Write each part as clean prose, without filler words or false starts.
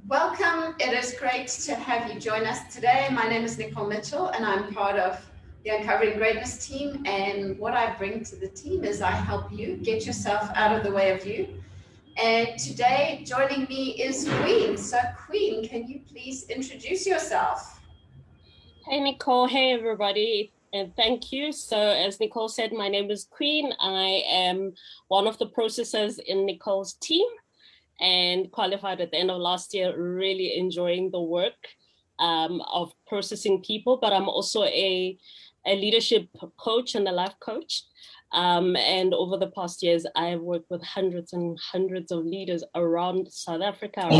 Welcome. It is great to have you join us today. My name is Nicole Mitchell, and I'm part of the Uncovering Greatness team. And what I bring to the team is I help you get yourself out of the way of you. And today, joining me is Queen. So, Queen, can you please introduce yourself? Hey, Nicole. Hey, everybody. And thank you. So as Nicole said, my name is Queen. I am one of the processors in Nicole's team and qualified at the end of last year, really enjoying the work of processing people, but I'm also a leadership coach and a life coach. And over the past years, I have worked with hundreds and hundreds of leaders around South Africa. I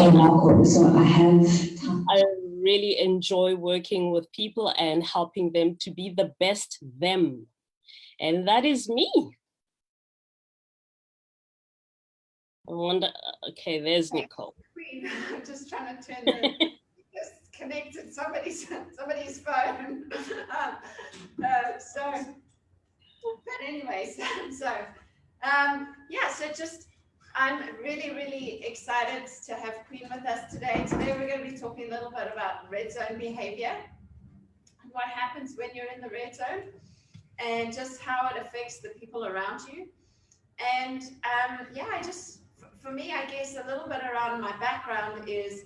really enjoy working with people and helping them to be the best them. And that is me. I wonder, okay, there's Nicole. Queen, I'm just trying to turn the just connected somebody's phone. But anyways, I'm really excited to have Queen with us today. Today we're going to be talking a little bit about red zone behavior and what happens when you're in the red zone and just how it affects the people around you. And for me, I guess a little bit around my background is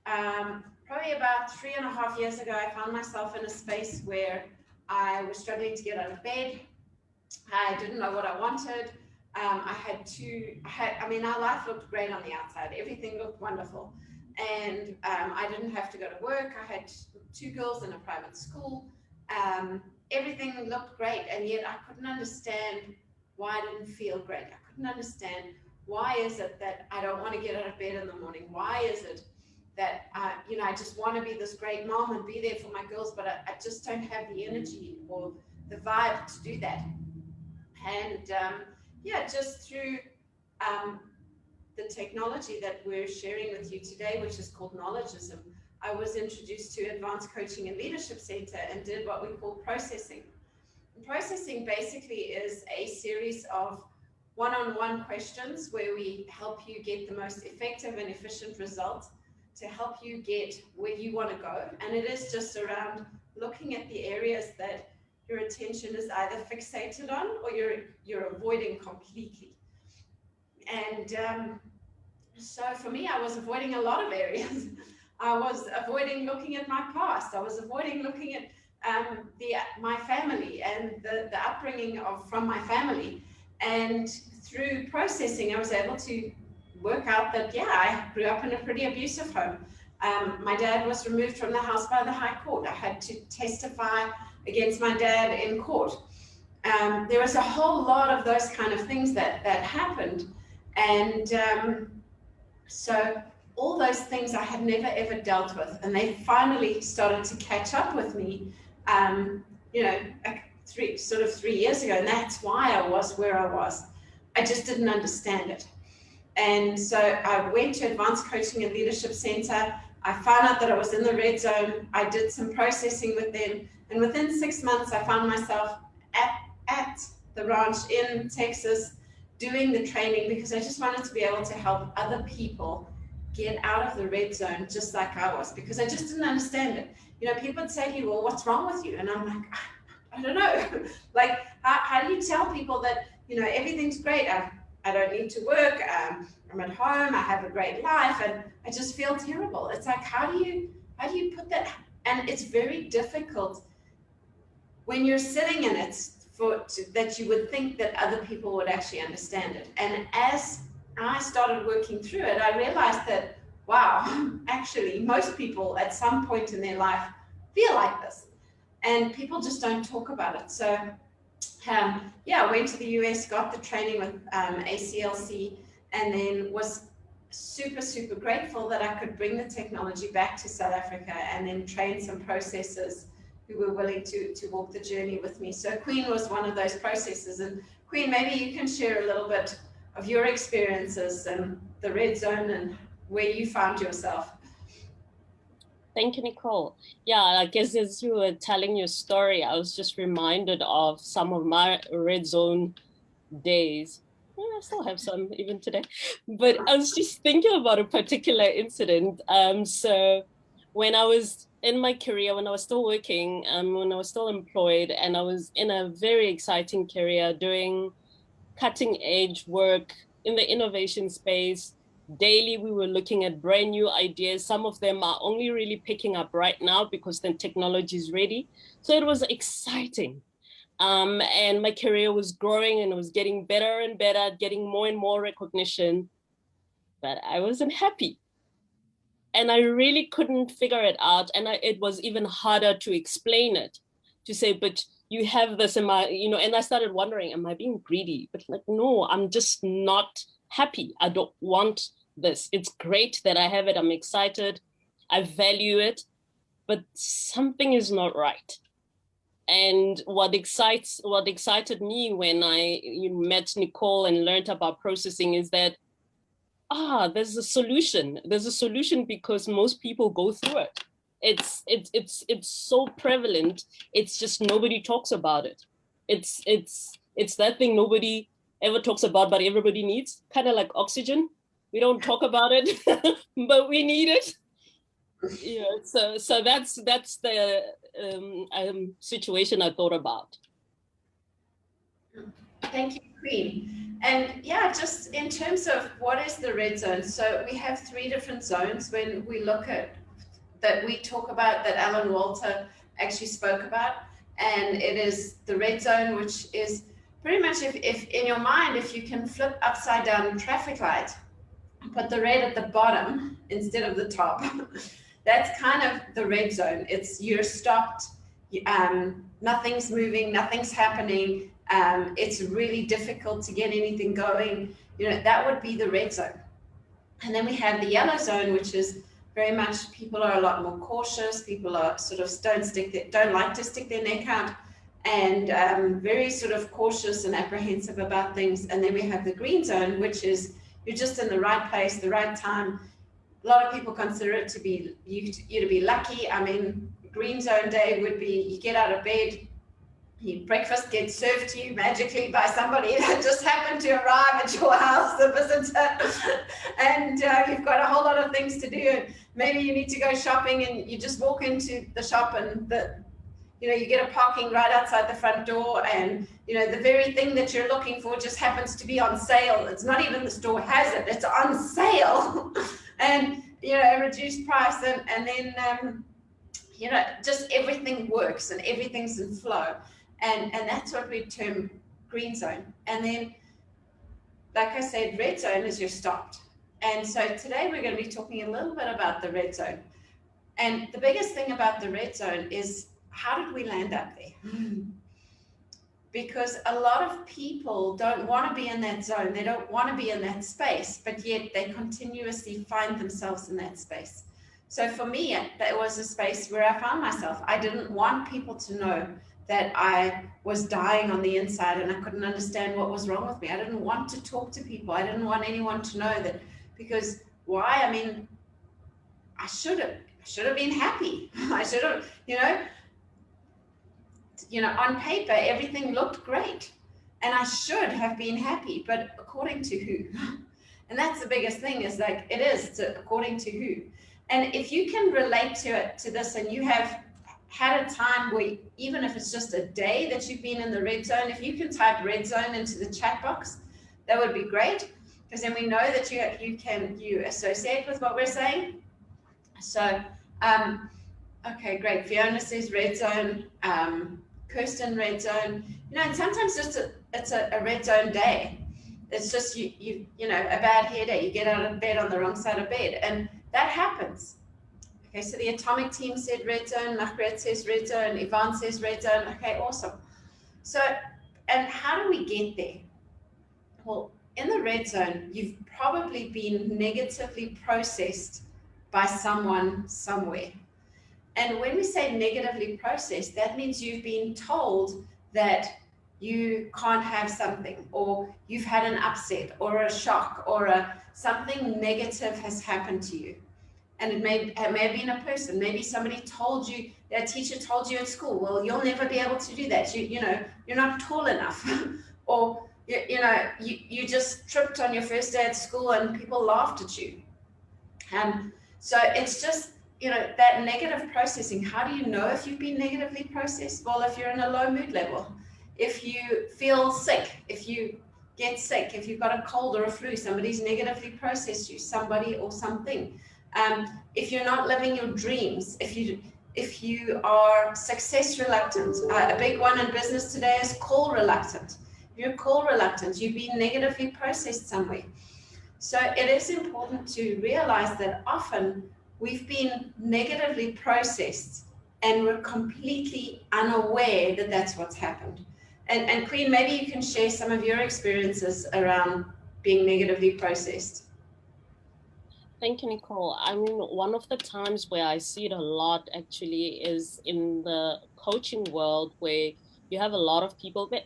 probably about 3.5 years ago, I found myself in a space where I was struggling to get out of bed. I didn't know what I wanted. Our life looked great on the outside. Everything looked wonderful. And I didn't have to go to work. I had 2 girls in a private school. Everything looked great. And yet I couldn't understand why I didn't feel great. I couldn't understand why is it that I don't want to get out of bed in the morning? Why is it that I just want to be this great mom and be there for my girls, but I just don't have the energy or the vibe to do that. And just through the technology that we're sharing with you today, which is called Knowledgeism, I was introduced to Advanced Coaching and Leadership Center and did what we call processing. And processing basically is a series of one-on-one questions where we help you get the most effective and efficient results to help you get where you want to go. And it is just around looking at the areas that your attention is either fixated on or you're avoiding completely. And so for me, I was avoiding a lot of areas. I was avoiding looking at my past. I was avoiding looking at my family and the upbringing from my family. And through processing, I was able to work out that, I grew up in a pretty abusive home. My dad was removed from the house by the High Court. I had to testify against my dad in court. There was a whole lot of those kind of things that happened. And so all those things I had never ever dealt with, and they finally started to catch up with me, 3 years ago, and that's why I was where I was. I just didn't understand it. And so I went to Advanced Coaching and Leadership Center. I found out that I was in the red zone. I did some processing with them. And within 6 months, I found myself at the ranch in Texas doing the training because I just wanted to be able to help other people get out of the red zone just like I was, because I just didn't understand it. People would say to you, well, what's wrong with you? And I'm like, I don't know. Like, how do you tell people that, everything's great? I don't need to work. I'm at home. I have a great life, and I just feel terrible. It's like, how do you put that? And it's very difficult when you're sitting in it that you would think that other people would actually understand it. And as I started working through it, I realized that, wow, actually, most people at some point in their life feel like this, and people just don't talk about it. So I went to the US, got the training with ACLC, and then was super grateful that I could bring the technology back to South Africa and then train some processors who were willing to walk the journey with me. So Queen was one of those processors. And Queen, maybe you can share a little bit of your experiences and the red zone and where you found yourself. Thank you, Nicole. Yeah, I guess as you were telling your story, I was just reminded of some of my red zone days. I still have some even today. But I was just thinking about a particular incident. So when I was in my career, when I was still working, when I was still employed, and I was in a very exciting career doing cutting edge work in the innovation space. Daily, we were looking at brand new ideas. Some of them are only really picking up right now because the technology is ready. So it was exciting. And my career was growing and it was getting better and better, getting more and more recognition, but I wasn't happy. And I really couldn't figure it out. And it was even harder to explain it, to say, but you have this, am I, and I started wondering, am I being greedy? But like, no, I'm just not happy. I don't want this. It's great that I have it. I'm excited. I value it, but something is not right. And what excited me when I met Nicole and learned about processing is that there's a solution. There's a solution because most people go through it. It's so prevalent. It's just nobody talks about it. It's that thing nobody ever talks about, but everybody needs, kind of like oxygen. We don't talk about it, but we need it. Yeah, so that's the situation I thought about. Thank you, Queen. And yeah, just in terms of what is the red zone, so we have 3 different zones when we look at that we talk about, that Alan Walter actually spoke about, and it is the red zone, which is pretty much if in your mind, if you can flip upside down traffic light, put the red at the bottom instead of the top. That's kind of the red zone. It's you're stopped, nothing's moving, nothing's happening. It's really difficult to get anything going. That would be the red zone. And then we have the yellow zone, which is very much people are a lot more cautious. People are sort of don't like to stick their neck out, and very sort of cautious and apprehensive about things. And then we have the green zone, which is you're just in the right place, the right time. A lot of people consider it to be you to be lucky. I mean, green zone day would be you get out of bed, breakfast gets served to you magically by somebody that just happened to arrive at your house, the visitor, and you've got a whole lot of things to do. Maybe you need to go shopping, and you just walk into the shop, and you get a parking right outside the front door, and the very thing that you're looking for just happens to be on sale. It's not even the store has it; it's on sale, and a reduced price, and then just everything works and everything's in flow. And that's what we term green zone. And then, like I said, red zone is you're stopped. And so today we're going to be talking a little bit about the red zone. And the biggest thing about the red zone is, how did we land up there? Because a lot of people don't want to be in that zone. They don't want to be in that space, but yet they continuously find themselves in that space. So for me, that was a space where I found myself. I didn't want people to know that I was dying on the inside and I couldn't understand what was wrong with me. I didn't want to talk to people. I didn't want anyone to know that, because why? I mean, I should have been happy. I should have, on paper, everything looked great and I should have been happy, but according to who? And that's the biggest thing, is like, it's according to who? And if you can relate to this, and you have had a time where, even if it's just a day that you've been in the red zone, if you can type red zone into the chat box, that would be great, because then we know that you associate with what we're saying. So, okay, great. Fiona says red zone. Kirsten, red zone. And sometimes it's a red zone day. It's just you a bad hair day. You get out of bed on the wrong side of bed, and that happens. Okay, so the Atomic team said red zone, Margaret says red zone, Yvonne says red zone. Okay, awesome. So, and how do we get there? Well, in the red zone, you've probably been negatively processed by someone somewhere. And when we say negatively processed, that means you've been told that you can't have something, or you've had an upset or a shock, or something negative has happened to you. And it may have been a person. Maybe somebody told you, a teacher told you in school, well, you'll never be able to do that. You're not tall enough. Or You just tripped on your first day at school and people laughed at you. So it's just, that negative processing. How do you know if you've been negatively processed? Well, if you're in a low mood level, if you feel sick, if you get sick, if you've got a cold or a flu, somebody's negatively processed you, somebody or something. If you're not living your dreams, if you are success reluctant, a big one in business today is call reluctant. If you're call reluctant, you've been negatively processed somewhere. So it is important to realize that often we've been negatively processed and we're completely unaware that that's what's happened. And Queen, maybe you can share some of your experiences around being negatively processed. Thank you, Nicole. I mean, one of the times where I see it a lot actually is in the coaching world, where you have a lot of people that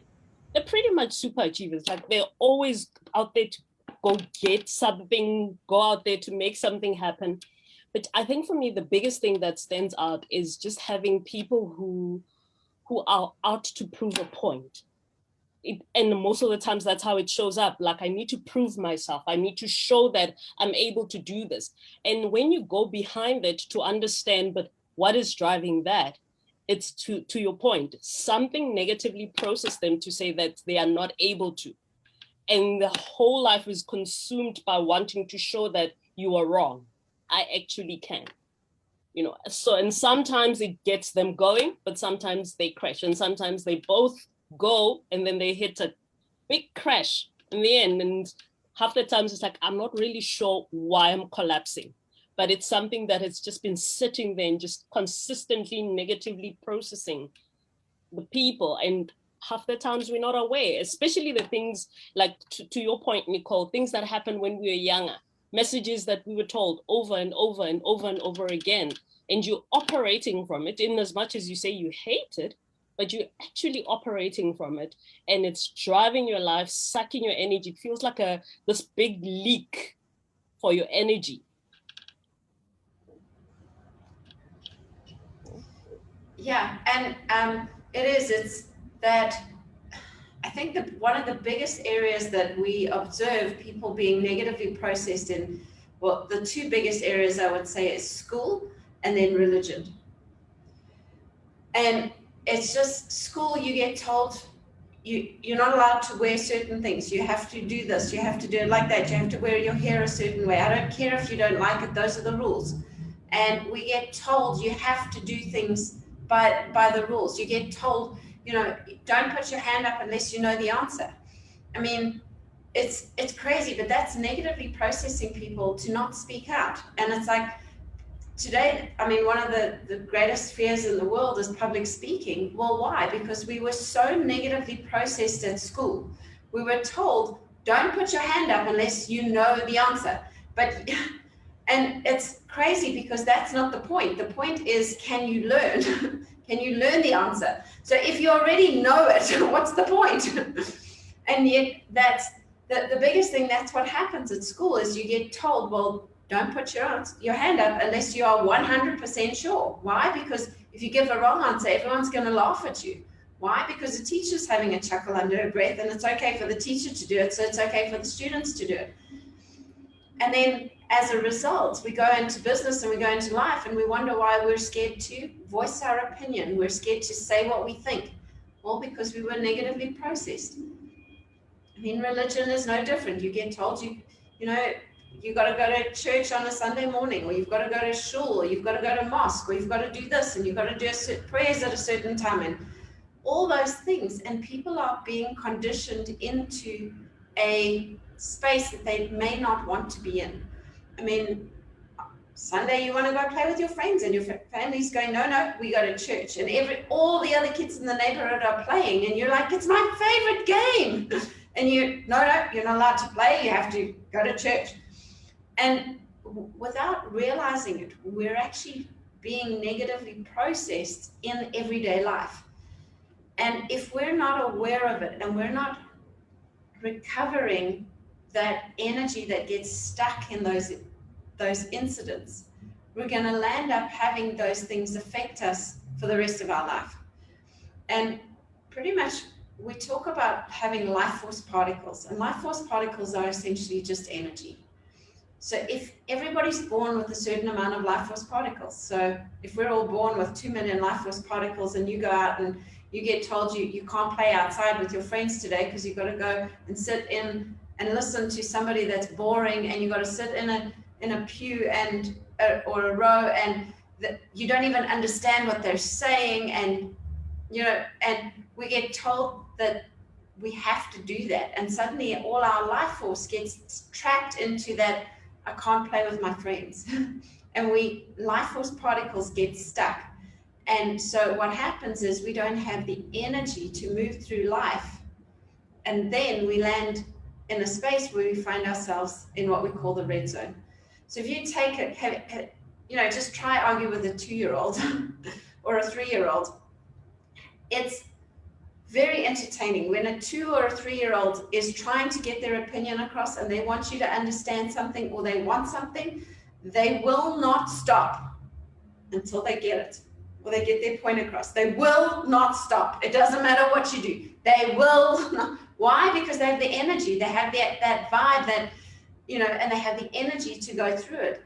they're pretty much super achievers. Like, they're always out there to go get something, go out there to make something happen. But I think for me, the biggest thing that stands out is just having people who are out to prove a point. And most of the times that's how it shows up. Like, I need to prove myself. I need to show that I'm able to do this. And when you go behind it to understand, but what is driving that? It's to your point, something negatively processed them to say that they are not able to. And the whole life is consumed by wanting to show that you are wrong. I actually can. So, and sometimes it gets them going, but sometimes they crash, and sometimes they both go and then they hit a big crash in the end. And half the times it's like, I'm not really sure why I'm collapsing, but it's something that has just been sitting there and just consistently negatively processing the people. And half the times we're not aware, especially the things like, to your point, Nicole, things that happened when we were younger, messages that we were told over and over and over and over again. And you're operating from it, in as much as you say you hate it, but you're actually operating from it, and it's driving your life, sucking your energy. It feels like this big leak for your energy. Yeah, and it's that I think that one of the biggest areas that we observe people being negatively processed in, well, the two biggest areas I would say is school and then religion. And it's just school, you get told you're not allowed to wear certain things. You have to do this, you have to do it like that, you have to wear your hair a certain way. I don't care if you don't like it, those are the rules. And we get told you have to do things by the rules. You get told, don't put your hand up unless you know the answer. I mean, it's crazy, but that's negatively processing people to not speak out. And it's like, today, I mean, one of the greatest fears in the world is public speaking. Well, why? Because we were so negatively processed at school. We were told, don't put your hand up unless you know the answer. And it's crazy because that's not the point. The point is, can you learn? Can you learn the answer? So if you already know it, what's the point? And yet that's the biggest thing. That's what happens at school is you get told, well, don't put your hand up unless you are 100% sure. Why? Because if you give a wrong answer, everyone's going to laugh at you. Why? Because the teacher's having a chuckle under her breath, and it's okay for the teacher to do it, so it's okay for the students to do it. And then as a result, we go into business and we go into life and we wonder why we're scared to voice our opinion. We're scared to say what we think. Well, because we were negatively processed. I mean, religion is no different. You get told you got to go to church on a Sunday morning, or you've got to go to shul, or you've got to go to mosque, or you've got to do this, and you've got to do prayers at a certain time, and all those things. And people are being conditioned into a space that they may not want to be in. I mean, Sunday you want to go play with your friends, and your family's going, no, we go to church, and all the other kids in the neighborhood are playing, and you're like, it's my favorite game, and you're not allowed to play, you have to go to church. And without realizing it, we're actually being negatively processed in everyday life. And if we're not aware of it and we're not recovering that energy that gets stuck in those incidents, we're going to land up having those things affect us for the rest of our life. And pretty much we talk about having life force particles, and life force particles are essentially just energy. So if everybody's born with a certain amount of life force particles, so if we're all born with 2 million life force particles and you go out and you get told you can't play outside with your friends today because you've got to go and sit in and listen to somebody that's boring, and you've got to sit in a pew and or a row, and you don't even understand what they're saying, and and we get told that we have to do that, and suddenly all our life force gets trapped into that I can't play with my friends and life force particles get stuck. And so what happens is we don't have the energy to move through life, and then we land in a space where we find ourselves in what we call the red zone. So if you take it, just try argue with a 2-year-old or a 3-year-old. It's very entertaining when a 2 or a 3-year-old is trying to get their opinion across and they want you to understand something or they want something. They will not stop until they get it or they get their point across. They will not stop. It doesn't matter what you do. They will not. Why? Because they have the energy. They have that vibe that, and they have the energy to go through it.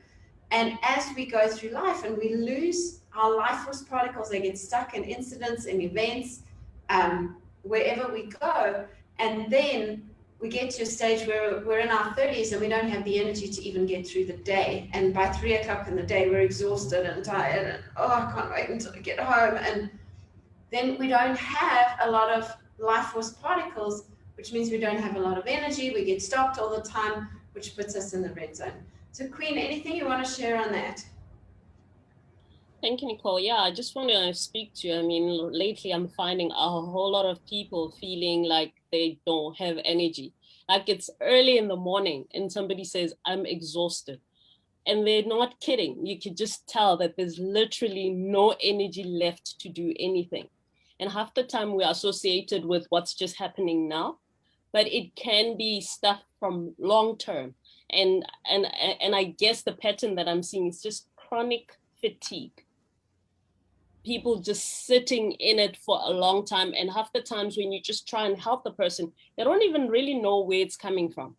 And as we go through life and we lose our life force particles, they get stuck in incidents and events, wherever we go. And then we get to a stage where we're in our 30s and we don't have the energy to even get through the day. And by 3 o'clock in the day, we're exhausted and tired and, I can't wait until I get home. And then we don't have a lot of life force particles, which means we don't have a lot of energy. We get stopped all the time, which puts us in the red zone. So Queen, anything you want to share on that? Thank you, Nicole. Yeah, I just want to speak to you. I mean, lately I'm finding a whole lot of people feeling like they don't have energy. Like it's early in the morning and somebody says, I'm exhausted. And they're not kidding. You can just tell that there's literally no energy left to do anything. And half the time we're associated with what's just happening now, but it can be stuff from long term. And I guess the pattern that I'm seeing is just chronic fatigue. People just sitting in it for a long time. And half the times when you just try and help the person, they don't even really know where it's coming from.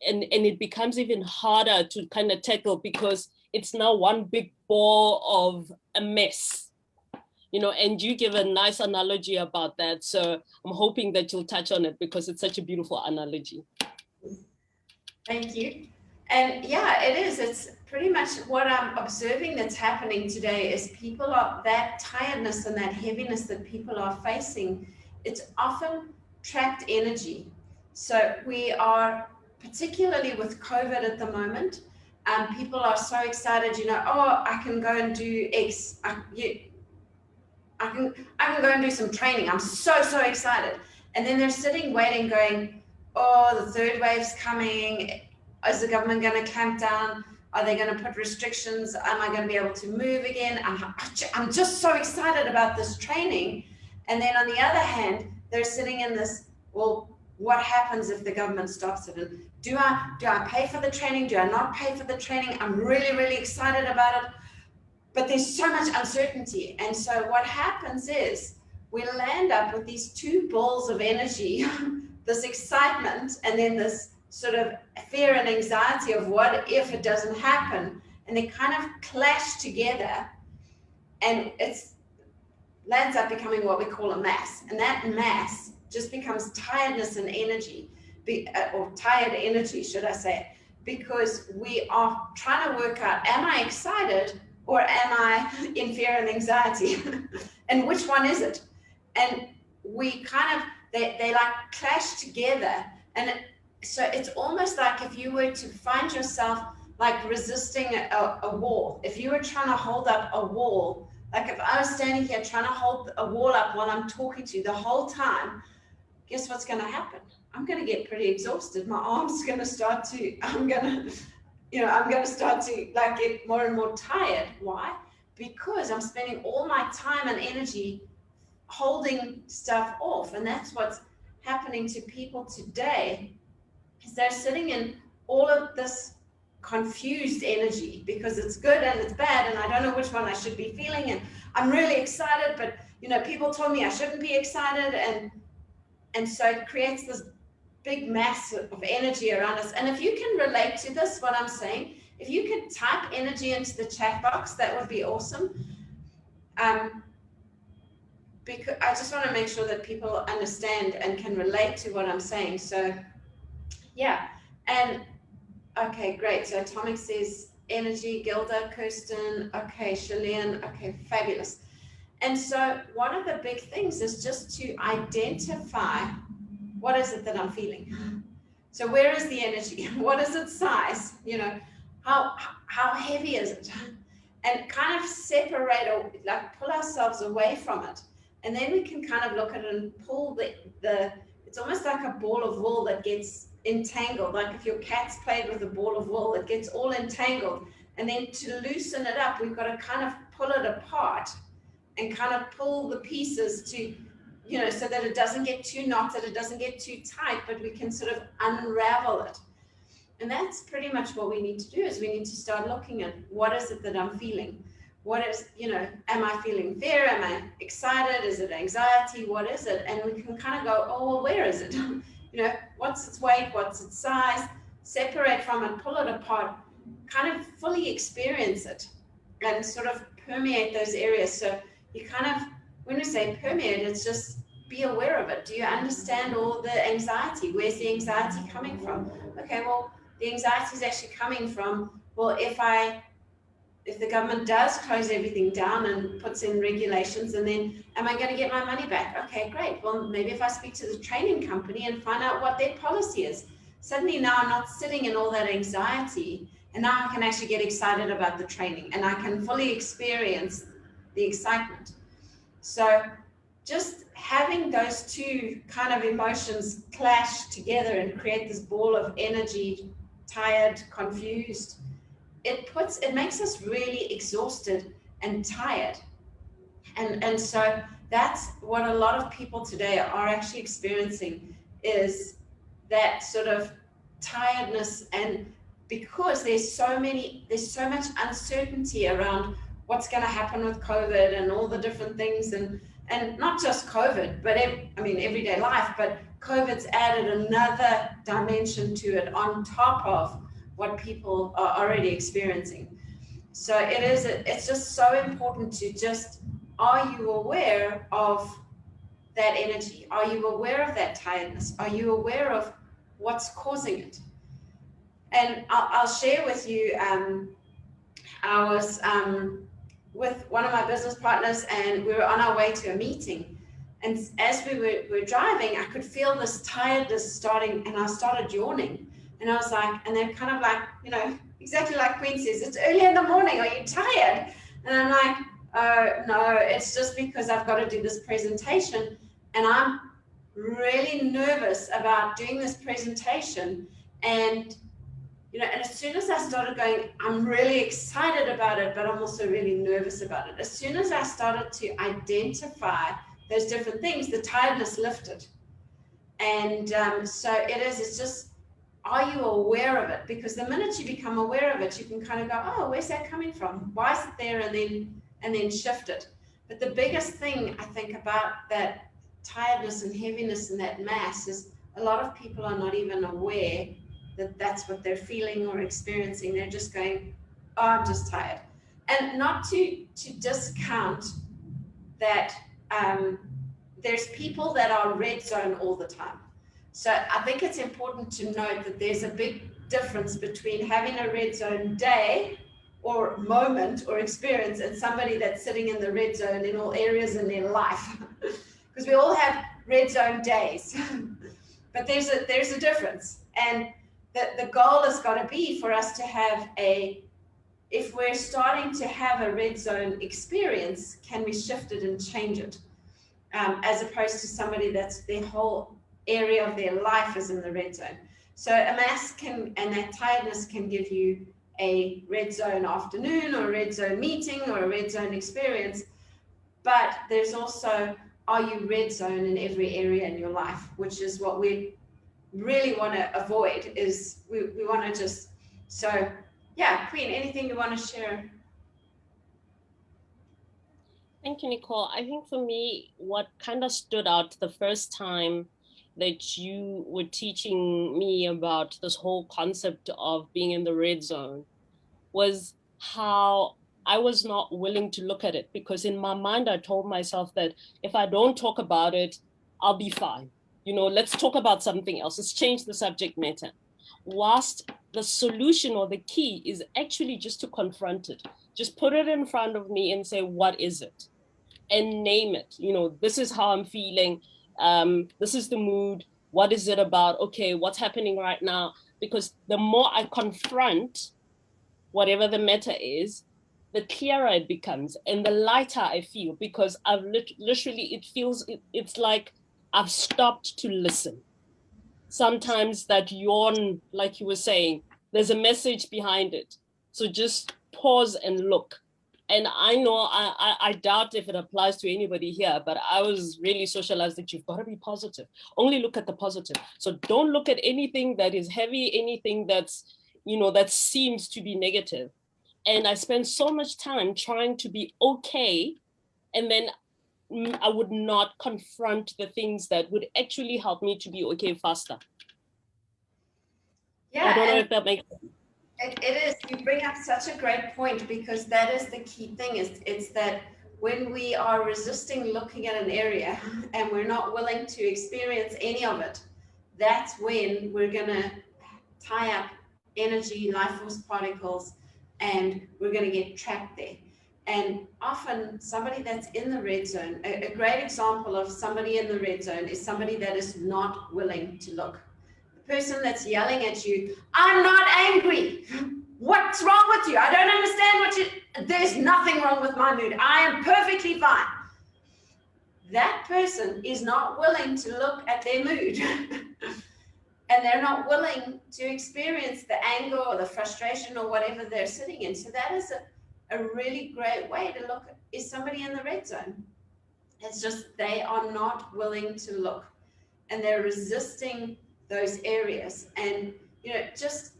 And it becomes even harder to kind of tackle because it's now one big ball of a mess, and you give a nice analogy about that. So I'm hoping that you'll touch on it because it's such a beautiful analogy. Thank you. And yeah, it is. It's pretty much what I'm observing that's happening today is people are that tiredness and that heaviness that people are facing. It's often trapped energy. So we are, particularly with COVID at the moment, people are so excited, I can go and do X. I can go and do some training. I'm so excited. And then they're sitting waiting going, the third wave's coming. Is the government going to clamp down? Are they going to put restrictions? Am I going to be able to move again? I'm just so excited about this training. And then on the other hand, they're sitting in this, well, what happens if the government stops it? And do I pay for the training? Do I not pay for the training? I'm really excited about it. But there's so much uncertainty. And so what happens is we land up with these two balls of energy, this excitement, and then this sort of fear and anxiety of what if it doesn't happen, and they kind of clash together, and it lands up becoming what we call a mass, and that mass just becomes tiredness and energy, or tired energy, should I say, because we are trying to work out, am I excited or am I in fear and anxiety? And which one is it? And we kind of, they like clash together, and so it's almost like if you were to find yourself like resisting a wall, if you were trying to hold up a wall, like if I was standing here trying to hold a wall up while I'm talking to you the whole time, guess what's going to happen? I'm going to get pretty exhausted. My arms are going to start to, I'm going to start to like get more and more tired. Why? Because I'm spending all my time and energy holding stuff off. And that's what's happening to people today. They're sitting in all of this confused energy because it's good and it's bad and I don't know which one I should be feeling, and I'm really excited, but people told me I shouldn't be excited, and so it creates this big mass of energy around us. And if you can relate to this, what I'm saying, if you could type energy into the chat box, that would be awesome. Because I just want to make sure that people understand and can relate to what I'm saying. So yeah, and okay, great. So Atomic says energy, Gilda, Kirsten, okay, Shalene, okay, fabulous. And so one of the big things is just to identify what is it that I'm feeling. So where is the energy? What is its size? How heavy is it? And kind of separate, or like pull ourselves away from it. And then we can kind of look at it and pull it's almost like a ball of wool that gets entangled. Like if your cat's played with a ball of wool, it gets all entangled. And then to loosen it up, we've got to kind of pull it apart and kind of pull the pieces to, so that it doesn't get too knotted, it doesn't get too tight, but we can sort of unravel it. And that's pretty much what we need to do, is we need to start looking at what is it that I'm feeling? What is, am I feeling fear? Am I excited? Is it anxiety? What is it? And we can kind of go, oh, well, where is it? What's its weight? What's its size? Separate from it, pull it apart, kind of fully experience it and sort of permeate those areas. So you kind of, when we say permeate, it's just be aware of it. Do you understand all the anxiety? Where's the anxiety coming from? Okay, well, the anxiety is actually coming from, well, if the government does close everything down and puts in regulations, and then am I going to get my money back? Okay, great. Well, maybe if I speak to the training company and find out what their policy is, suddenly now I'm not sitting in all that anxiety, and now I can actually get excited about the training, and I can fully experience the excitement. So just having those two kind of emotions clash together and create this ball of energy, tired, confused, it makes us really exhausted and tired. And so that's what a lot of people today are actually experiencing, is that sort of tiredness. And because there's so much uncertainty around what's going to happen with COVID and all the different things, and not just COVID, but everyday life, but COVID's added another dimension to it on top of what people are already experiencing. So it's just so important to just, are you aware of that energy? Are you aware of that tiredness? Are you aware of what's causing it? And I'll share with you, I was with one of my business partners, and we were on our way to a meeting. And as we were driving, I could feel this tiredness starting, and I started yawning. And I was like, and they're kind of like, exactly like Queen says, it's early in the morning, are you tired? And I'm like, oh, no, it's just because I've got to do this presentation, and I'm really nervous about doing this presentation. And and as soon as I started going, I'm really excited about it, but I'm also really nervous about it. As soon as I started to identify those different things, the tiredness lifted. And so it's just, are you aware of it? Because the minute you become aware of it, you can kind of go, oh, where's that coming from? Why is it there? And then shift it. But the biggest thing I think about that tiredness and heaviness and that mass is a lot of people are not even aware that that's what they're feeling or experiencing. They're just going, oh, I'm just tired. And not to discount that there's people that are red zone all the time. So I think it's important to note that there's a big difference between having a red zone day or moment or experience and somebody that's sitting in the red zone in all areas in their life. Because we all have red zone days, but there's a difference. And the goal has got to be for us to have if we're starting to have a red zone experience, can we shift it and change it? As opposed to somebody that's their whole area of their life is in the red zone. So a mass and that tiredness can give you a red zone afternoon or a red zone meeting or a red zone experience. But there's also, are you red zone in every area in your life, which is what we really want to avoid, is we want to just, so yeah, Queen, anything you want to share? Thank you, Nicole. I think for me, what kind of stood out the first time that you were teaching me about this whole concept of being in the red zone was how I was not willing to look at it, because in my mind, I told myself that if I don't talk about it, I'll be fine. You know, let's talk about something else. Let's change the subject matter. Whilst the solution or the key is actually just to confront it, just put it in front of me and say, what is it? And name it. You know, this is how I'm feeling. This is the mood. What is it about? Okay, what's happening right now? Because the more I confront whatever the matter is, the clearer it becomes and the lighter I feel, because I've literally, it feels, it's like I've stopped to listen. Sometimes that yawn, like you were saying, there's a message behind it. So just pause and look. And I know, I doubt if it applies to anybody here, but I was really socialized that you've got to be positive. Only look at the positive. So don't look at anything that is heavy, anything that's, you know, that seems to be negative. And I spent so much time trying to be okay, and then I would not confront the things that would actually help me to be okay faster. Yeah, I don't know if that makes sense. It is. You bring up such a great point, because that is the key thing. It's that when we are resisting looking at an area and we're not willing to experience any of it, that's when we're going to tie up energy, life force particles, and we're going to get trapped there. And often somebody that's in the red zone, a great example of somebody in the red zone is somebody that is not willing to look. The person that's yelling at you, I'm not angry. What's wrong with you? I don't understand there's nothing wrong with my mood. I am perfectly fine. That person is not willing to look at their mood. And they're not willing to experience the anger or the frustration or whatever they're sitting in. So that is a really great way to look. Is somebody in the red zone? It's just they are not willing to look, and they're resisting those areas. And just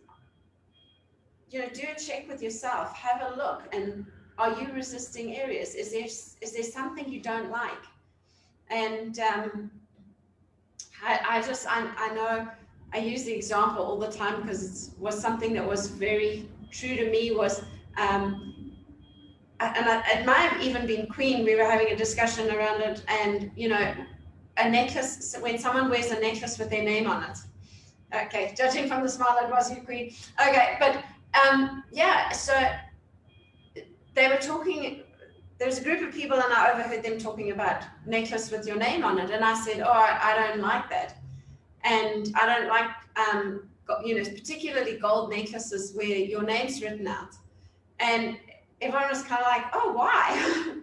do a check with yourself. Have a look, and are you resisting areas? Is there something you don't like? And I know I use the example all the time because it was something that was very true to me. Was it might have even been Queen. We were having a discussion around it, and a necklace, when someone wears a necklace with their name on it. Okay, judging from the smile, it was you, Queen. Okay, but yeah, so they were talking. There's a group of people, and I overheard them talking about necklace with your name on it, and I said, oh, I don't like that. And I don't like, particularly gold necklaces where your name's written out. And everyone was kind of like, oh, why?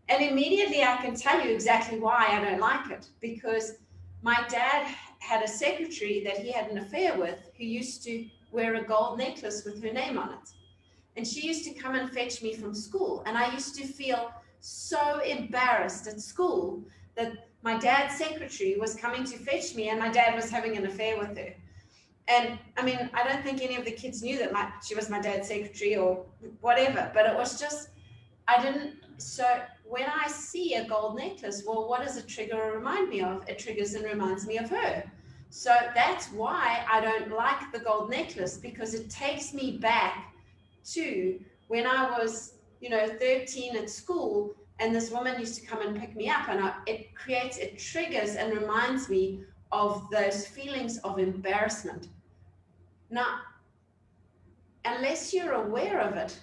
And immediately I can tell you exactly why I don't like it. Because my dad had a secretary that he had an affair with who used to wear a gold necklace with her name on it. And she used to come and fetch me from school. And I used to feel so embarrassed at school that my dad's secretary was coming to fetch me and my dad was having an affair with her. And I mean, I don't think any of the kids knew that she was my dad's secretary or whatever, but it was just, so when I see a gold necklace, well, what does it trigger or remind me of? It triggers and reminds me of her. So that's why I don't like the gold necklace, because it takes me back to when I was, 13 at school, and this woman used to come and pick me up, and it triggers and reminds me of those feelings of embarrassment. Now, unless you're aware of it,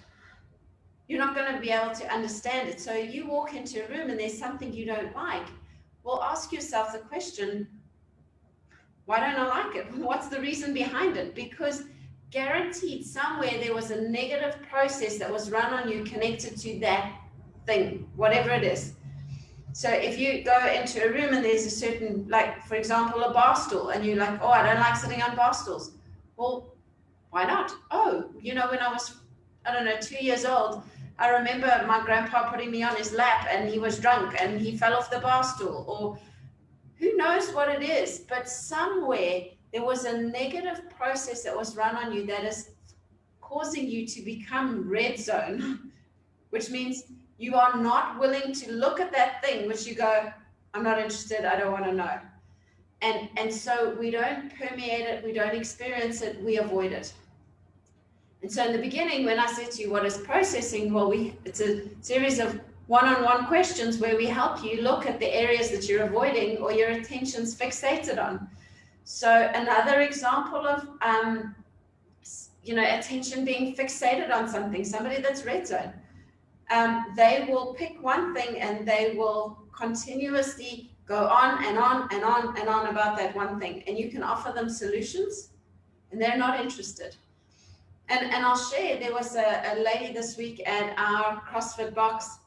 you're not going to be able to understand it. So you walk into a room and there's something you don't like. Well, ask yourself the question, why don't I like it? What's the reason behind it? Because guaranteed somewhere there was a negative process that was run on you connected to that thing, whatever it is. So if you go into a room and there's a certain, like, for example, a bar stool, and you're like, oh, I don't like sitting on bar stools. Well, why not? Oh, when I was, 2 years old, I remember my grandpa putting me on his lap and he was drunk and he fell off the bar stool, or who knows what it is, but somewhere there was a negative process that was run on you that is causing you to become red zone, which means You are not willing to look at that thing which you go, I'm not interested, I don't want to know. And so we don't permeate it, we don't experience it, we avoid it. And so in the beginning, when I said to you, what is processing? Well, it's a series of one-on-one questions where we help you look at the areas that you're avoiding or your attention's fixated on. So another example of, attention being fixated on something, somebody that's red zone, they will pick one thing and they will continuously go on and on and on and on about that one thing. And you can offer them solutions and they're not interested. And I'll share, there was a lady this week at our CrossFit box,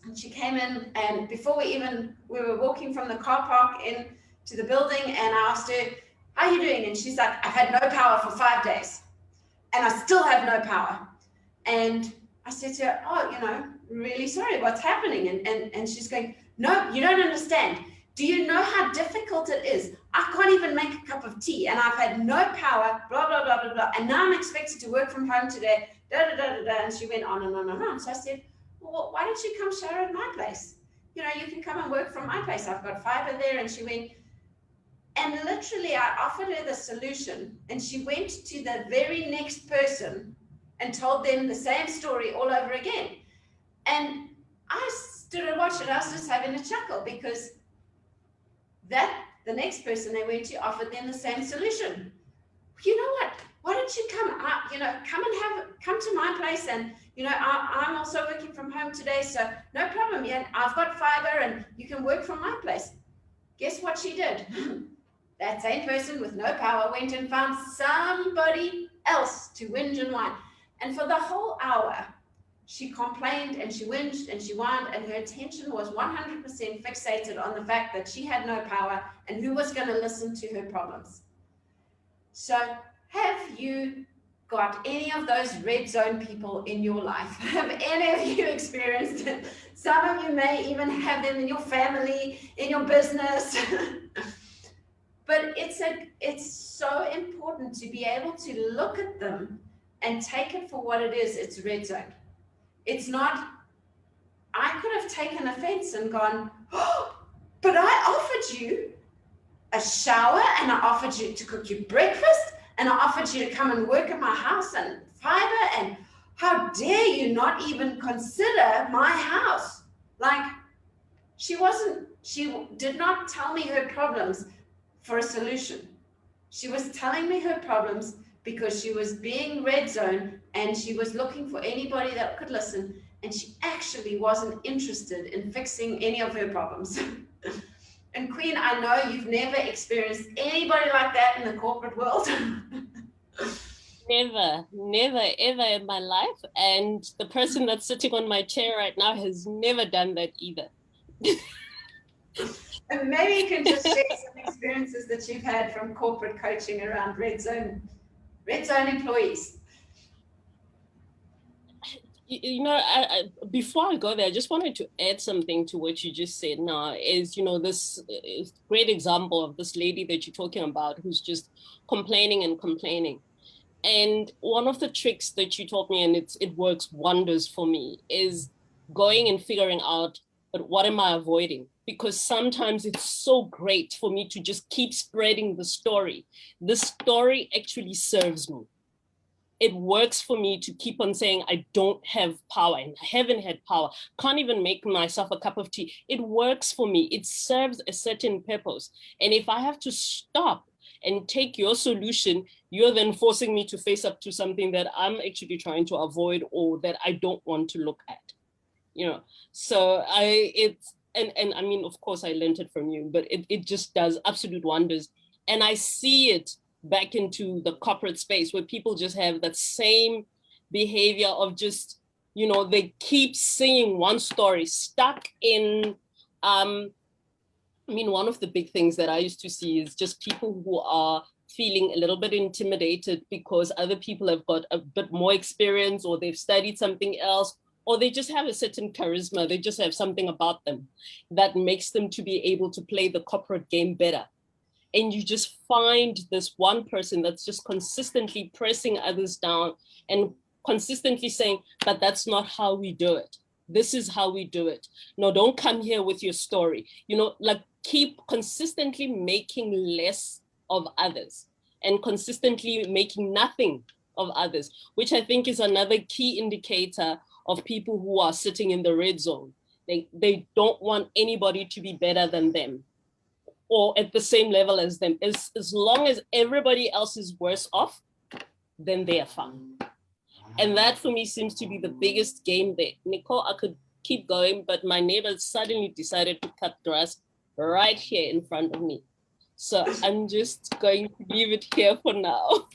and she came in, and before we were walking from the car park in to the building, and I asked her, how are you doing? And she's like, I've had no power for 5 days and I still have no power. And I said to her, oh, really sorry, what's happening? And she's going, no, you don't understand. Do you know how difficult it is? I can't even make a cup of tea and I've had no power, blah, blah, blah, blah, blah. And now I'm expected to work from home today, da, da, da, da, da. And she went on and on and on. So I said, well, why don't you come shower at my place? You can come and work from my place. I've got fiber there. And she went, and literally I offered her the solution, and she went to the very next person and told them the same story all over again. And I stood and watched it. I was just having a chuckle because the next person they went to offered them the same solution. You know what? Why don't you come up, come to my place, and I'm also working from home today, so no problem. Yeah, I've got fiber and you can work from my place. Guess what she did? That same person with no power went and found somebody else to whinge and whine. And for the whole hour, she complained and she whinged and she whined, and her attention was 100% fixated on the fact that she had no power and who was going to listen to her problems. So have you got any of those red zone people in your life? Have any of you experienced it? Some of you may even have them in your family, in your business. But it's so important to be able to look at them and take it for what it is. It's red zone. It's not, I could have taken offense and gone, oh, but I offered you a shower and I offered you to cook you breakfast and I offered you to come and work at my house and fiber, and how dare you not even consider my house? Like, she did not tell me her problems for a solution. She was telling me her problems because she was being red zone and she was looking for anybody that could listen, and she actually wasn't interested in fixing any of her problems. And Queen, I know you've never experienced anybody like that in the corporate world. Never, ever in my life. And the person that's sitting on my chair right now has never done that either. And maybe you can just share some experiences that you've had from corporate coaching around red zone employees. Before I go there, I just wanted to add something to what you just said now. This is great example of this lady that you're talking about who's just complaining and complaining. And one of the tricks that you taught me, and it works wonders for me, is going and figuring out, but what am I avoiding? Because sometimes it's so great for me to just keep spreading the story. The story actually serves me. It works for me to keep on saying I don't have power and I haven't had power, can't even make myself a cup of tea. It works for me. It serves a certain purpose. And if I have to stop and take your solution, you're then forcing me to face up to something that I'm actually trying to avoid or that I don't want to look at. So and I mean, of course I learned it from you, but it just does absolute wonders. And I see it back into the corporate space where people just have that same behavior of just, they keep saying one story stuck in, one of the big things that I used to see is just people who are feeling a little bit intimidated because other people have got a bit more experience or they've studied something else, or they just have a certain charisma. They just have something about them that makes them to be able to play the corporate game better. And you just find this one person that's just consistently pressing others down and consistently saying, but that's not how we do it. this is how we do it. No, don't come here with your story. Like keep consistently making less of others and consistently making nothing of others, which I think is another key indicator of people who are sitting in the red zone. They don't want anybody to be better than them or at the same level as them. As long as everybody else is worse off, then they are fine. And that for me seems to be the biggest game there. Nicole, I could keep going, but my neighbor suddenly decided to cut grass right here in front of me. So I'm just going to leave it here for now.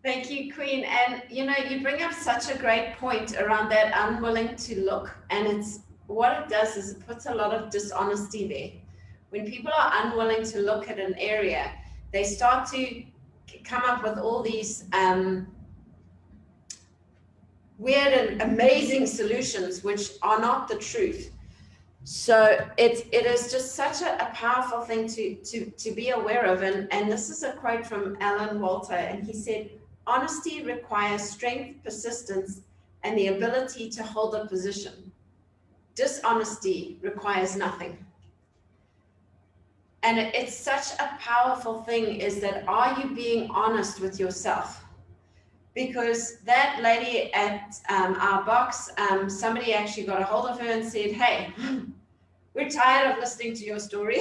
Thank you, Queen. And you bring up such a great point around that unwilling to look. And it's what it does is it puts a lot of dishonesty there. When people are unwilling to look at an area, they start to come up with all these weird and amazing solutions, which are not the truth. So it is just such a powerful thing to be aware of. And this is a quote from Alan Walter, and he said, "Honesty requires strength, persistence, and the ability to hold a position. Dishonesty requires nothing." And it's such a powerful thing, is that, are you being honest with yourself? Because that lady at our box, somebody actually got a hold of her and said, "Hey, we're tired of listening to your story.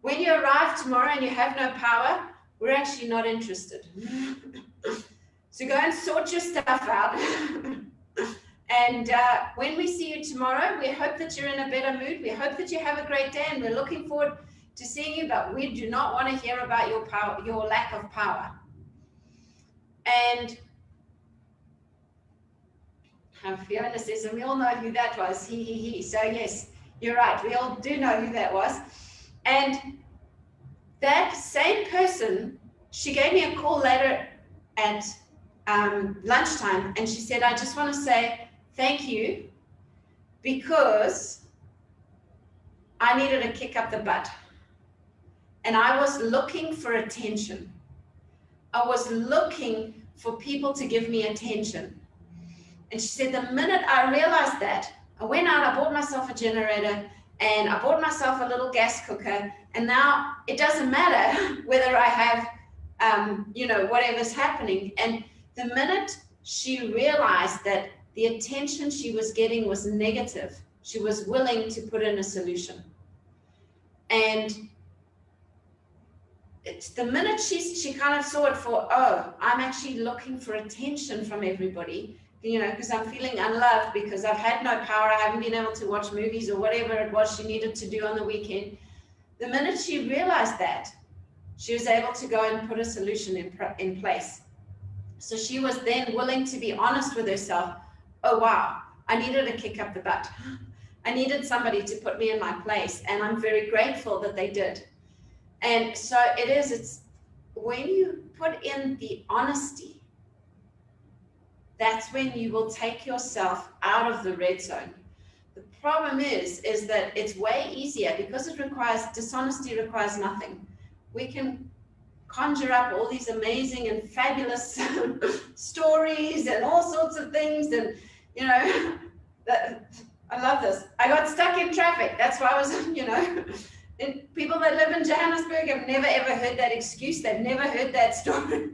When you arrive tomorrow and you have no power, we're actually not interested. So go and sort your stuff out. And when we see you tomorrow, we hope that you're in a better mood. We hope that you have a great day, and we're looking forward to seeing you, but we do not want to hear about your power, your lack of power." And Fiona says, and we all know who that was, he. So yes, you're right, we all do know who that was. And that same person, she gave me a call later at lunchtime, and she said, "I just want to say thank you, because I needed a kick up the butt. And I was looking for attention. I was looking for people to give me attention." And she said, "The minute I realized that, I went out, I bought myself a generator, and I bought myself a little gas cooker, and now it doesn't matter whether I have, whatever's happening." And the minute she realized that the attention she was getting was negative, she was willing to put in a solution. And it's the minute she kind of saw it for, oh, I'm actually looking for attention from everybody, because I'm feeling unloved, because I've had no power, I haven't been able to watch movies or whatever it was she needed to do on the weekend. The minute she realized that, she was able to go and put a solution in place. So she was then willing to be honest with herself. Oh, wow, I needed a kick up the butt. I needed somebody to put me in my place, and I'm very grateful that they did. And so it's when you put in the honesty, that's when you will take yourself out of the red zone. The problem is that it's way easier, because dishonesty requires nothing. We can conjure up all these amazing and fabulous stories and all sorts of things. And, I love this. I got stuck in traffic. That's why I was, and people that live in Johannesburg have never ever heard that excuse. They've never heard that story.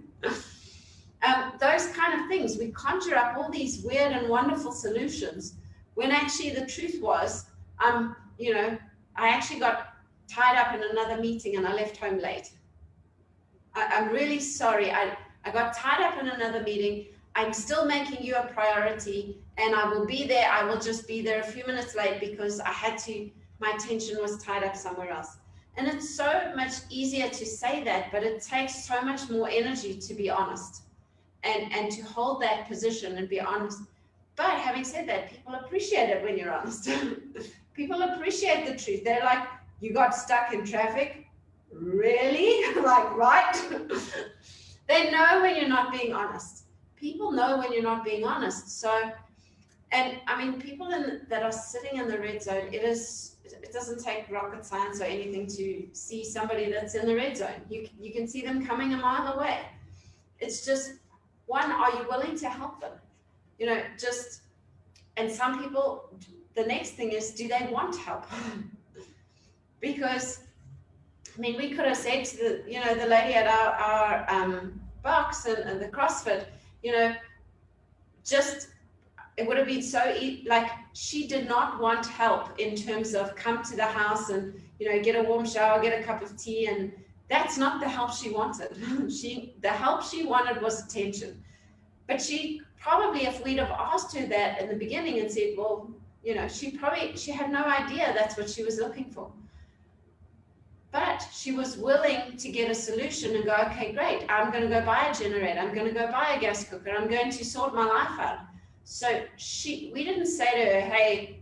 Those kind of things. We conjure up all these weird and wonderful solutions, when actually the truth was, I actually got tied up in another meeting and I left home late. I'm really sorry. I got tied up in another meeting. I'm still making you a priority, and I will be there. I will just be there a few minutes late because my attention was tied up somewhere else. And it's so much easier to say that, but it takes so much more energy to be honest and to hold that position and be honest. But having said that, people appreciate it when you're honest. People appreciate the truth. They're like, "You got stuck in traffic? Really?" Like, right? They know when you're not being honest. People know when you're not being honest. So, and I mean, people that are sitting in the red zone, it doesn't take rocket science or anything to see somebody that's in the red zone. You can see them coming a mile away. It's just, one, are you willing to help them? Just And some people, the next thing is, do they want help? Because, I mean, we could have said to the, you know, the lady at our box and the CrossFit, you know, just, it would have been so like, she did not want help in terms of come to the house and, you know, get a warm shower, get a cup of tea, and that's not the help she wanted. The help she wanted was attention. But she probably, if we'd have asked her that in the beginning and said, well, you know, she had no idea that's what she was looking for. But she was willing to get a solution and go, okay, great, I'm going to go buy a generator, I'm going to go buy a gas cooker, I'm going to sort my life out. So we didn't say to her, hey,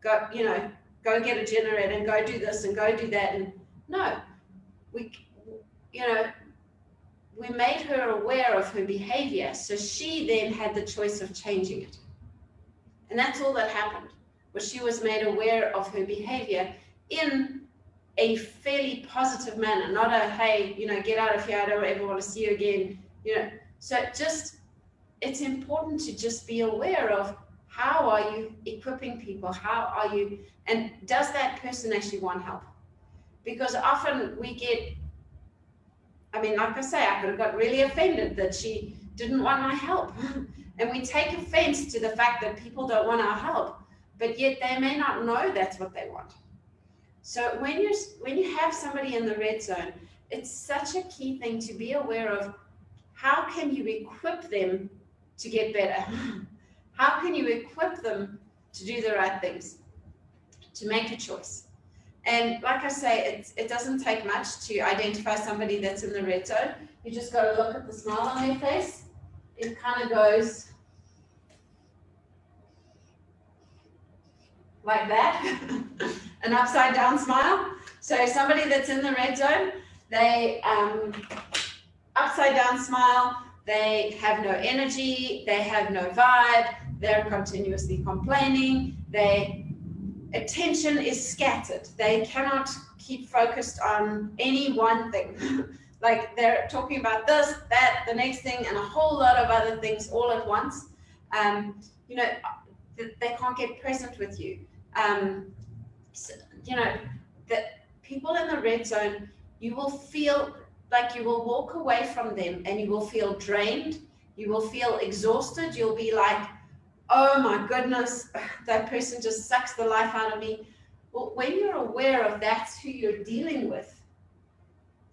go, you know, go get a generator and go do this and go do that. And no, we, you know, we made her aware of her behavior. So she then had the choice of changing it. And that's all that happened, was she was made aware of her behavior in a fairly positive manner, not a, hey, you know, get out of here, I don't ever want to see you again, you know. So just, it's important to just be aware of how are you equipping people, how are you, and does that person actually want help? Because often we get, I mean, like I say, I could have got really offended that she didn't want my help. And we take offense to the fact that people don't want our help, but yet they may not know that's what they want. So when you have somebody in the red zone, it's such a key thing to be aware of. How can you equip them to get better? How can you equip them to do the right things, to make a choice? And like I say, it doesn't take much to identify somebody that's in the red zone. You just got to look at the smile on their face. It kind of goes like that, an upside down smile. So somebody that's in the red zone, they upside down smile, they have no energy, they have no vibe, they're continuously complaining, attention is scattered. They cannot keep focused on any one thing. Like they're talking about this, that, the next thing, and a whole lot of other things all at once. You know, they can't get present with you. So, you know, that people in the red zone, you will feel like you will walk away from them and you will feel drained. You will feel exhausted. You'll be like, oh my goodness, that person just sucks the life out of me. Well, when you're aware of that's who you're dealing with,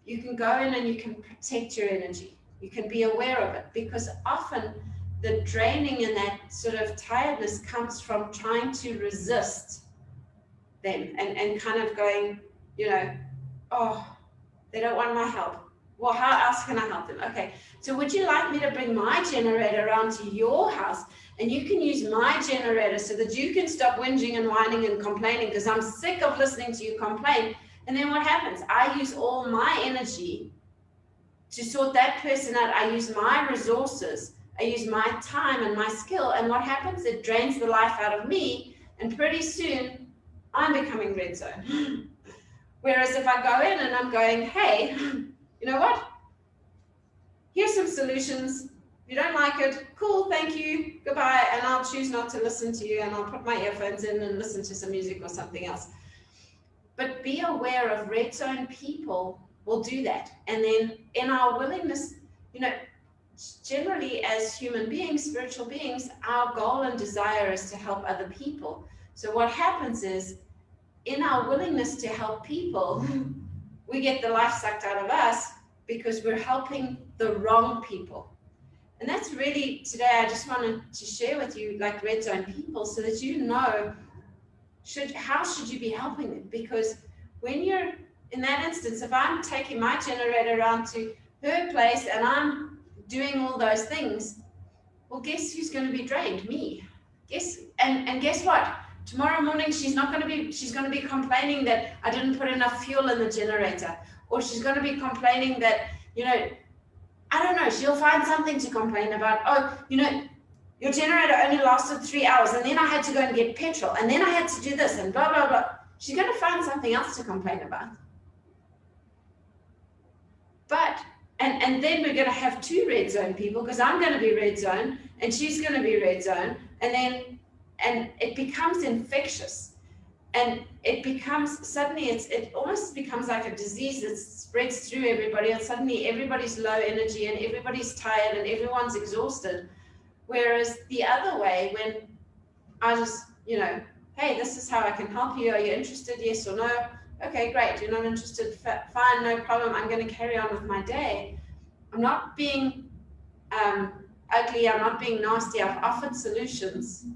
you can go in and you can protect your energy. You can be aware of it, because often the draining and that sort of tiredness comes from trying to resist them and kind of going, you know, oh, they don't want my help. Well, how else can I help them? Okay, so would you like me to bring my generator around to your house and you can use my generator so that you can stop whinging and whining and complaining, because I'm sick of listening to you complain. And then what happens? I use all my energy to sort that person out. I use my resources. I use my time and my skill. And what happens? It drains the life out of me. And pretty soon, I'm becoming red zone. Whereas if I go in and I'm going, hey, you know what? Here's some solutions. If you don't like it, cool, thank you, goodbye. And I'll choose not to listen to you, and I'll put my earphones in and listen to some music or something else. But be aware of red zone people will do that. And then in our willingness, you know, generally as human beings, spiritual beings, our goal and desire is to help other people. So what happens is, in our willingness to help people, we get the life sucked out of us because we're helping the wrong people. And that's really, today I just wanted to share with you, like red zone people, so that you know, how should you be helping them? Because when you're in that instance, if I'm taking my generator around to her place and I'm doing all those things, well, guess who's going to be drained? Me. And guess what? Tomorrow morning, she's going to be complaining that I didn't put enough fuel in the generator, or she's going to be complaining that, you know, I don't know, she'll find something to complain about. Oh, you know, your generator only lasted 3 hours, and then I had to go and get petrol, and then I had to do this, and blah, blah, blah. She's going to find something else to complain about. But, and then we're going to have two red zone people, because I'm going to be red zone, and she's going to be red zone, and then and it becomes infectious. And it becomes, suddenly it almost becomes like a disease that spreads through everybody, and suddenly everybody's low energy and everybody's tired and everyone's exhausted. Whereas the other way, when I just, hey, this is how I can help you. Are you interested? Yes or no? Okay, great. You're not interested. Fine, no problem. I'm going to carry on with my day. I'm not being ugly. I'm not being nasty. I've offered solutions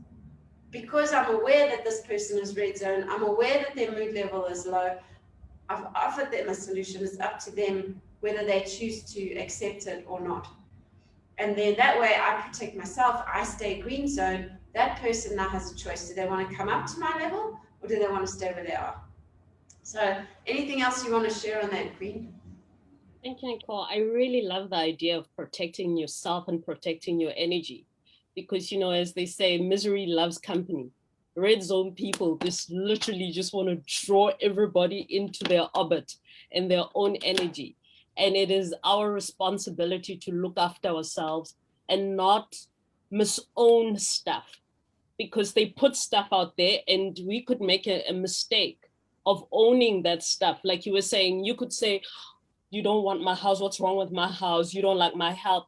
because I'm aware that this person is red zone. I'm aware that their mood level is low. I've offered them a solution. It's up to them whether they choose to accept it or not. And then that way I protect myself. I stay green zone. That person now has a choice. Do they want to come up to my level or do they want to stay where they are? So anything else you want to share on that, Queen? Thank you, Nicole. I really love the idea of protecting yourself and protecting your energy because, as they say, misery loves company. Red zone people just literally just want to draw everybody into their orbit and their own energy. And it is our responsibility to look after ourselves and not misown stuff, because they put stuff out there and we could make a mistake of owning that stuff. Like you were saying, you could say, you don't want my house, what's wrong with my house? You don't like my health.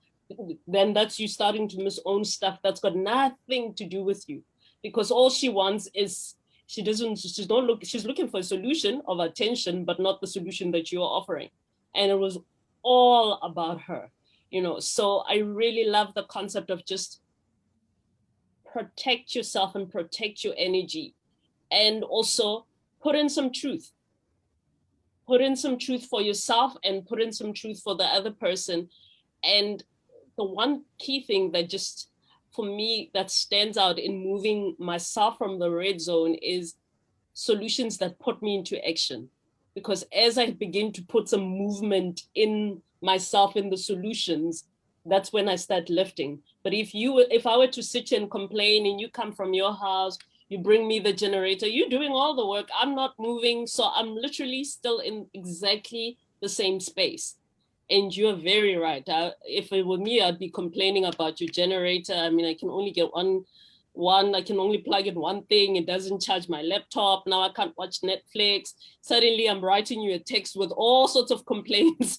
Then that's you starting to misown stuff that's got nothing to do with you, because all she wants is, she's looking for a solution of attention, but not the solution that you're offering. And it was all about her, so I really love the concept of just protect yourself and protect your energy, and also put in some truth. Put in some truth for yourself and put in some truth for the other person. And the one key thing that just, for me, that stands out in moving myself from the red zone is solutions that put me into action. Because as I begin to put some movement in myself in the solutions, that's when I start lifting. But if I were to sit here and complain and you come from your house, you bring me the generator, you're doing all the work, I'm not moving, so I'm literally still in exactly the same space. And you're very right. If it were me, I'd be complaining about your generator. I mean, I can only get one, I can only plug in one thing. It doesn't charge my laptop. Now I can't watch Netflix. Suddenly I'm writing you a text with all sorts of complaints,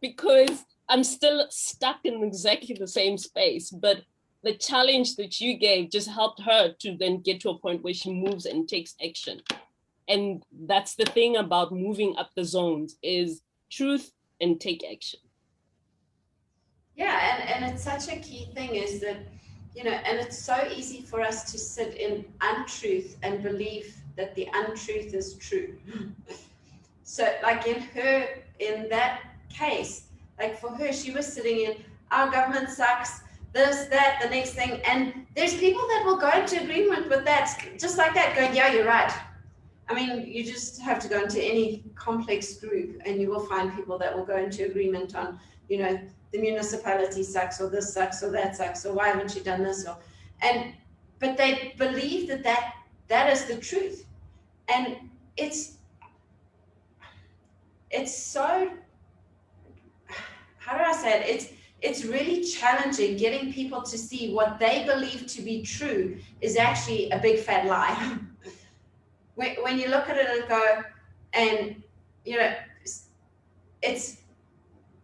because I'm still stuck in exactly the same space. But the challenge that you gave just helped her to then get to a point where she moves and takes action. And that's the thing about moving up the zones, is truth and take action. Yeah, and it's such a key thing is that, and it's so easy for us to sit in untruth and believe that the untruth is true. So like in that case, like for her, she was sitting in, our government sucks, this, that, the next thing. And there's people that will go into agreement with that, just like that, going, yeah, you're right. I mean, you just have to go into any complex group and you will find people that will go into agreement on, the municipality sucks, or this sucks, or that sucks, or why haven't you done this? But they believe that is the truth. And it's so, how do I say it? It's really challenging getting people to see what they believe to be true is actually a big fat lie. When you look at it and go, and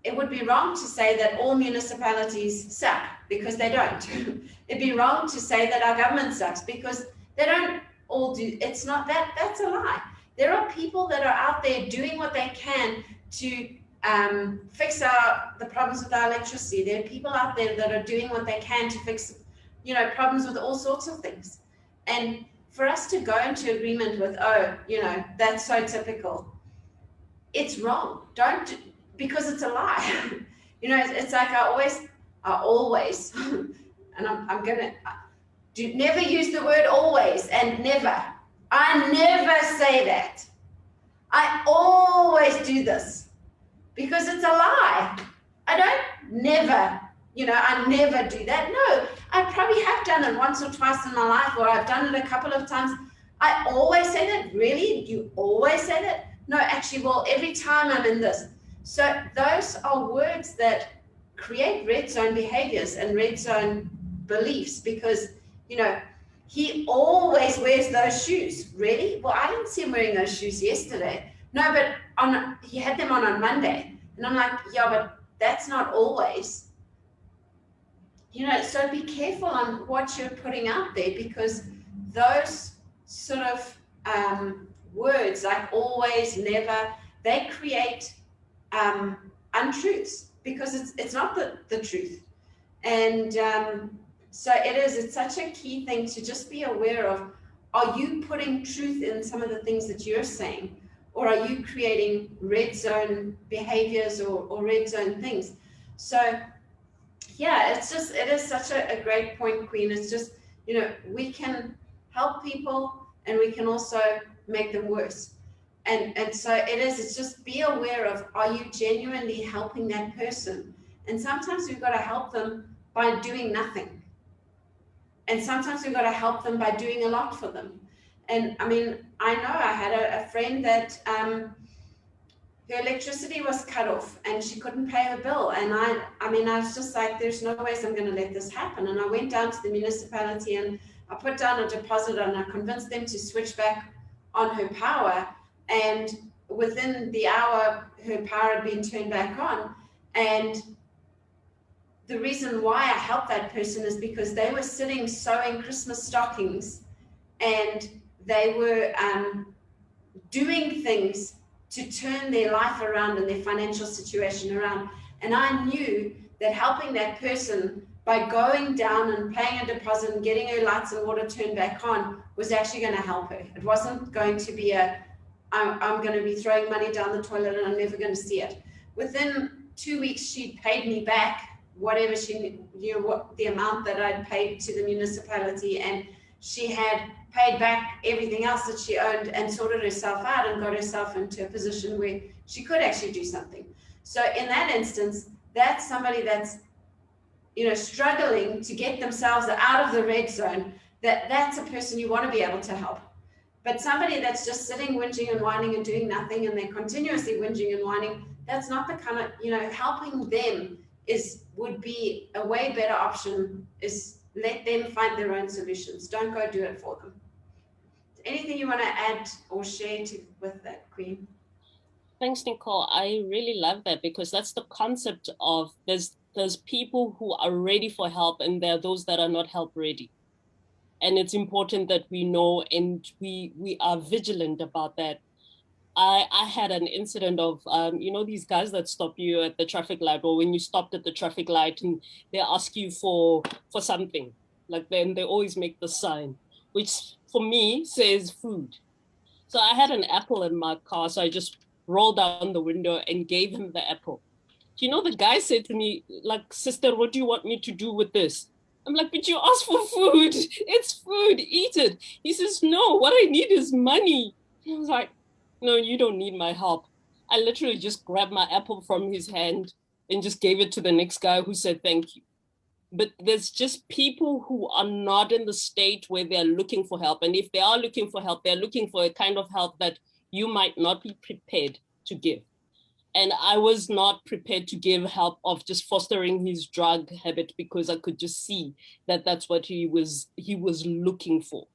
it would be wrong to say that all municipalities suck, because they don't. It'd be wrong to say that our government sucks, because they don't all do. It's not that. That's a lie. There are people that are out there doing what they can to fix the problems with our electricity. There are people out there that are doing what they can to fix, problems with all sorts of things. And for us to go into agreement with, that's so typical, it's wrong. Don't, because it's a lie. It's like I always, and I'm gonna never use the word always and never. I never say that. I always do this, because it's a lie. I never do that. No, I probably have done it once or twice in my life, or I've done it a couple of times. I always say that. Really? You always say that? No, actually, well, every time I'm in this. So those are words that create red zone behaviors and red zone beliefs, because you know, he always wears those shoes. Really? Well, I didn't see him wearing those shoes yesterday. No, but he had them on Monday. And I'm like, yeah, but that's not always. So be careful on what you're putting out there, because those sort of words like always, never, they create untruths, because it's not the truth. And so it's such a key thing to just be aware of, are you putting truth in some of the things that you're saying, or are you creating red zone behaviors or red zone things? So yeah, it is such a great point, Queen. It's just, we can help people and we can also make them worse. And so it's just be aware of, are you genuinely helping that person? And sometimes we've got to help them by doing nothing. And sometimes we've got to help them by doing a lot for them. And I mean, I know I had a friend that her electricity was cut off and she couldn't pay her bill. And I was just like, there's no ways I'm going to let this happen. And I went down to the municipality and I put down a deposit and I convinced them to switch back on her power. And within the hour, her power had been turned back on. And the reason why I helped that person is because they were sitting sewing Christmas stockings, and they were doing things to turn their life around and their financial situation around. And I knew that helping that person by going down and paying a deposit and getting her lights and water turned back on was actually going to help her. It wasn't going to be I'm going to be throwing money down the toilet and I'm never going to see it. Within 2 weeks, she paid me back whatever what the amount that I'd paid to the municipality, and she had paid back everything else that she owned and sorted herself out and got herself into a position where she could actually do something. So in that instance, that's somebody that's struggling to get themselves out of the red zone. That's a person you want to be able to help. But somebody that's just sitting, whinging and whining and doing nothing, and they're continuously whinging and whining, that's not the kind of, helping them would be a way better option. Is let them find their own solutions. Don't go do it for them. Anything you want to add or share with that, Queen? Thanks, Nicole. I really love that, because that's the concept of there's people who are ready for help and there are those that are not help ready. And it's important that we know and we are vigilant about that. I had an incident of, these guys that stop you at the traffic light, or when you stopped at the traffic light and they ask you for something, like then they always make the sign, which for me says food. So I had an apple in my car, so I just rolled down the window and gave him the apple. The guy said to me, like, sister, what do you want me to do with this? I'm like, but you asked for food. It's food, eat it. He says, no, what I need is money. I was like, no, you don't need my help. I literally just grabbed my apple from his hand and just gave it to the next guy, who said, thank you. But there's just people who are not in the state where they're looking for help. And if they are looking for help, they're looking for a kind of help that you might not be prepared to give. And I was not prepared to give help of just fostering his drug habit, because I could just see that that's what he was looking for.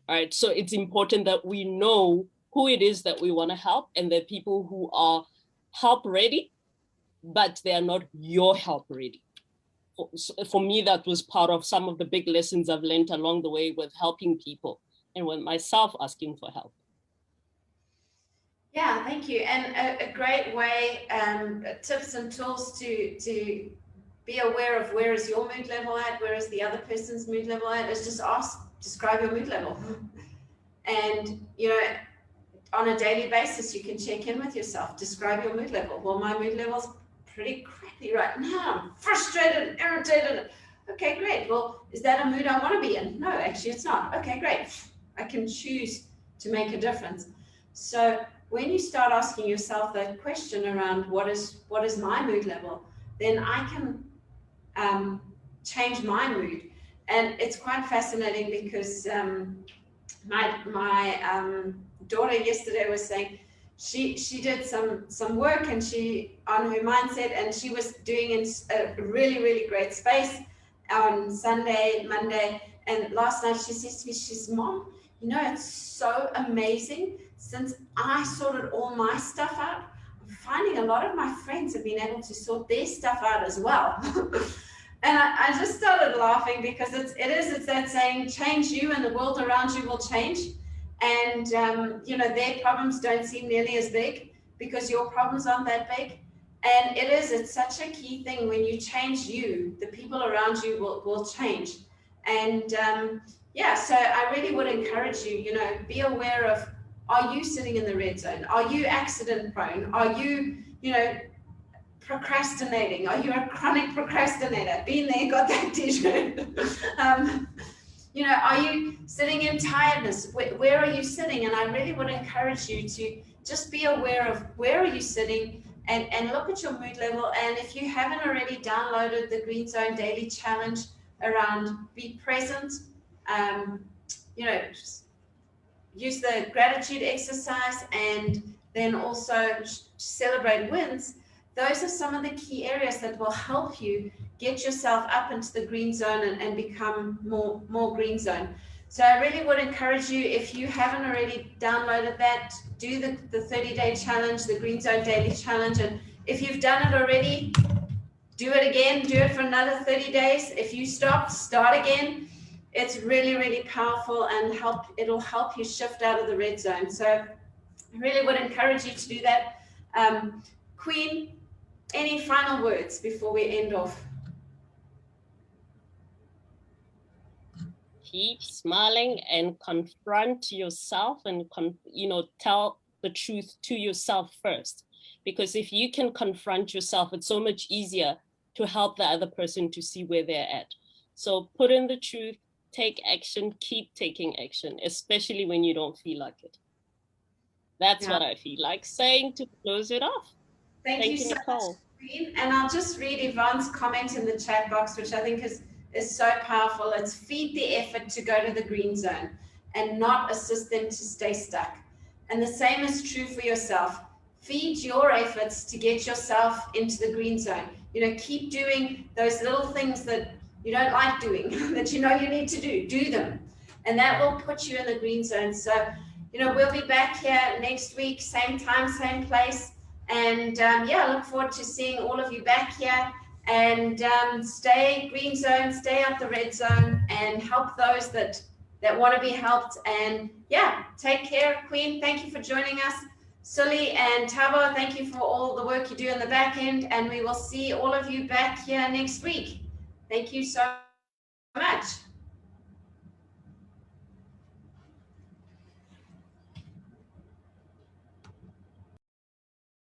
All right. So it's important that we know who it is that we want to help, and the people who are help ready, but they are not your help ready. For me, that was part of some of the big lessons I've learned along the way with helping people and with myself asking for help. Yeah, thank you. And a great way, tips and tools to be aware of where is your mood level at, where is the other person's mood level at, is just describe your mood level. And, on a daily basis, you can check in with yourself, describe your mood level. Well, my mood level's pretty crappy right now. I'm frustrated and irritated. Okay, great. Well, is that a mood I want to be in? No, actually it's not. Okay, great. I can choose to make a difference. So when you start asking yourself that question around what is my mood level, then I can change my mood. And it's quite fascinating, because my daughter yesterday was saying she did some work and she on her mindset, and she was doing in a really, really great space on Sunday, Monday, And last night she says to me, she's, Mom, you know, it's so amazing. Since I sorted all my stuff out, I'm finding a lot of my friends have been able to sort their stuff out as well. And I just started laughing because it's that saying, change you and the world around you will change. And, you know, their problems don't seem nearly as big because your problems aren't that big. And it's such a key thing. When you change you, the people around you will change. And yeah, so I really would encourage you, you know, be aware of, are you sitting in the red zone? Are you accident prone? Are you, you know, procrastinating? Are you a chronic procrastinator? Been there, got that t-shirt. You know, are you sitting in tiredness? Where are you sitting? And I really would encourage you to just be aware of where are you sitting, and look at your mood level. And if you haven't already downloaded the Green Zone Daily Challenge around be present, you know, just use the gratitude exercise, and then also celebrate wins. Those are some of the key areas that will help you get yourself up into the green zone and become more green zone. So I really would encourage you, if you haven't already downloaded that, do the 30-day challenge, the Green Zone Daily Challenge. And if you've done it already, do it again, do it for another 30 days. If you stop, start again. It's really, really powerful, and it'll help you shift out of the red zone. So I really would encourage you to do that. Queen, any final words before we end off? Keep smiling and confront yourself, and you know, tell the truth to yourself first. Because if you can confront yourself, it's so much easier to help the other person to see where they're at. So put in the truth, take action, keep taking action, especially when you don't feel like it. That's what I feel like saying to close it off. Thank you so Nicole. much, Queen. And I'll just read Yvonne's comment in the chat box, which I think is so powerful. It's feed the effort to go to the green zone and not assist them to stay stuck. And the same is true for yourself. Feed your efforts to get yourself into the green zone. You know, keep doing those little things that you don't like doing, that you know you need to do them. And that will put you in the green zone. So, you know, we'll be back here next week, same time, same place. And yeah, I look forward to seeing all of you back here. And stay green zone, stay out the red zone, and help those that want to be helped. And yeah, take care, Queen. Thank you for joining us. Sully and Tabo, thank you for all the work you do in the back end. And we will see all of you back here next week. Thank you so much.